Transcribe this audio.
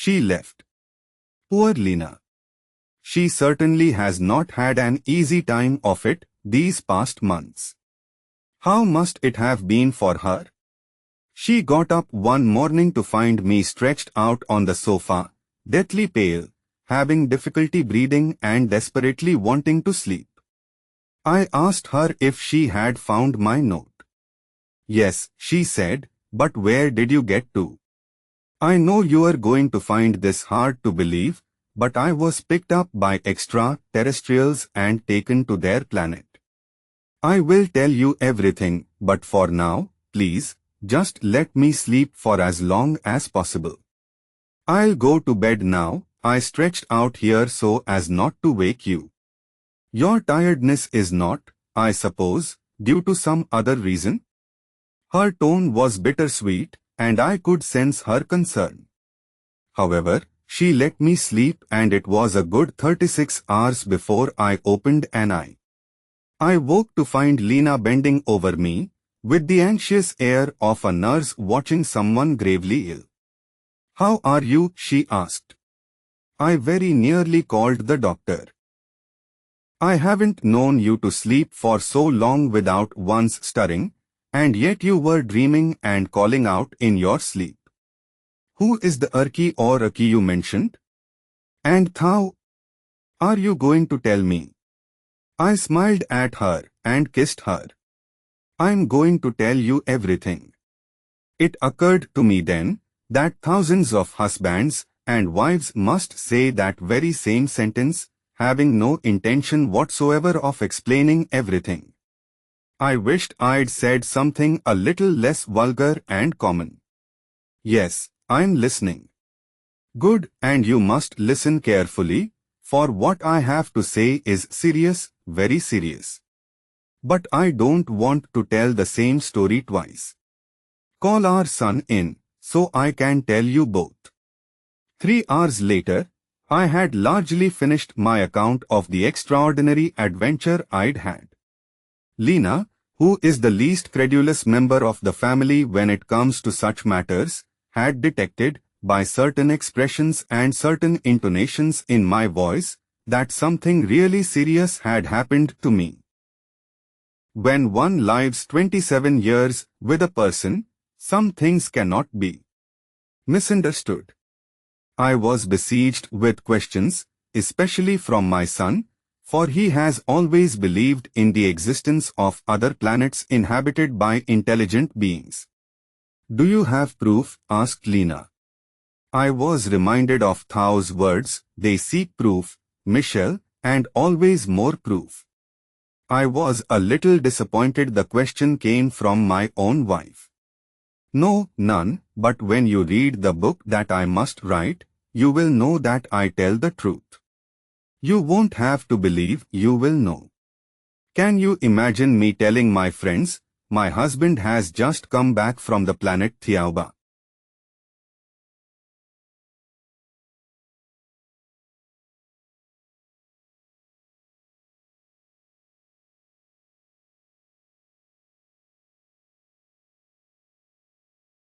she left. Poor Lena. She certainly has not had an easy time of it these past months. How must it have been for her? She got up one morning to find me stretched out on the sofa, deathly pale, having difficulty breathing and desperately wanting to sleep. I asked her if she had found my note. Yes, she said, but where did you get to? I know you are going to find this hard to believe, but I was picked up by extraterrestrials and taken to their planet. I will tell you everything, but for now, please, just let me sleep for as long as possible. I'll go to bed now. I stretched out here so as not to wake you. Your tiredness is not, I suppose, due to some other reason? Her tone was bittersweet, and I could sense her concern. However, she let me sleep, and it was a good 36 hours before I opened an eye. I woke to find Lena bending over me, with the anxious air of a nurse watching someone gravely ill. How are you? She asked. I very nearly called the doctor. I haven't known you to sleep for so long without once stirring, and yet you were dreaming and calling out in your sleep. Who is the Urki or Aki you mentioned? And Thao? Are you going to tell me? I smiled at her and kissed her. I'm going to tell you everything. It occurred to me then that thousands of husbands and wives must say that very same sentence, having no intention whatsoever of explaining everything. I wished I'd said something a little less vulgar and common. Yes, I'm listening. Good, and you must listen carefully, for what I have to say is serious, very serious. But I don't want to tell the same story twice. Call our son in, so I can tell you both. 3 hours later, I had largely finished my account of the extraordinary adventure I'd had. Lena, who is the least credulous member of the family when it comes to such matters, had detected, by certain expressions and certain intonations in my voice, that something really serious had happened to me. When one lives 27 years with a person, some things cannot be misunderstood. I was besieged with questions, especially from my son, for he has always believed in the existence of other planets inhabited by intelligent beings. Do you have proof? Asked Lena. I was reminded of Thao's words, they seek proof, Michelle, and always more proof. I was a little disappointed the question came from my own wife. No, none, but when you read the book that I must write, you will know that I tell the truth. You won't have to believe, you will know. Can you imagine me telling my friends, my husband has just come back from the planet Thiaoouba?